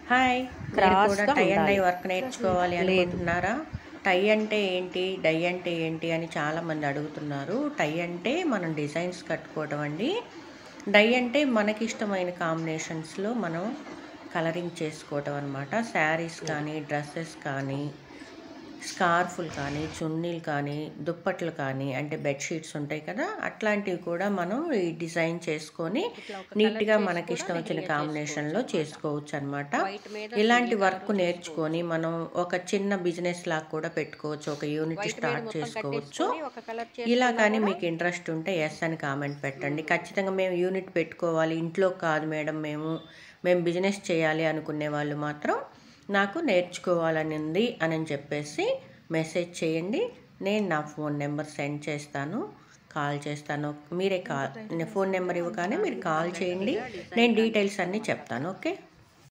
Hi, మీరు కూడా క్రాస్‌గా టై అండ్ డై ఉండాలి. వర్క్ నేర్చుకోవాలి లేదు. అనుకుంటున్నారా? టై అంటే ఏంటి? డై అంటే ఏంటి? అని చాలామంది అడుగుతున్నారు. టై అంటే మనం డిజైన్స్ కట్టుకోవడం అండి. డై అంటే మనకిష్టమైన కాంబినేషన్స్‌లో మనం కలరింగ్ చేసుకోవటం అనమాట. శారీస్ కానీ, డ్రెస్సెస్ కానీ, స్కార్ఫులు కానీ, చున్నీలు కానీ, దుప్పట్లు కానీ, అంటే బెడ్‌షీట్స్ ఉంటాయి కదా! అట్లాంటివి కూడా మనం ఈ డిజైన్ చేసుకొని ఇట్లా ఒక కలర్ నీట్‌గా చేసి కూడా మనకిష్టం వచ్చిన లెహెంగా కాంబినేషన్‌లో చేసుకోవచ్చనమాట. చేసుకోవచ్చనమాట. వైట్ మీద ఇలాంటి సింగిల్ వర్క్ కలరు నేర్చుకొని చేసుకోవచ్చు. మనం ఒక చిన్న బిజినెస్ లాగా కూడా పెట్టుకోవచ్చు. ఒక యూనిట్ వైట్ మీద స్టార్ట్ మొత్తం చేసుకోవచ్చు. కట్టేసుకొని ఒక కలర్ ఇలా చేసుకున్నా కానీ గూడా మీకు ఇంట్రెస్ట్ ఉంటే యెస్ అని కామెంట్ పెట్టండి. ఖచ్చితంగా మేము యూనిట్ పెట్టుకోవాలి, ఇంట్లో కాదు మేడం మేము బిజినెస్ చేయాలి అనుకునే వాళ్ళు మాత్రం నాకు నేర్చుకోవాలని ఉంది అని చెప్పేసి మెసేజ్ చేయండి. నేను నా ఫోన్ నెంబర్ సెండ్ చేస్తాను, కాల్ చేస్తాను. మీరే ఫోన్ నెంబర్ ఇవ్వగానే మీరు కాల్ చేయండి. నేను డీటెయిల్స్ అన్నీ చెప్తాను. ఓకే.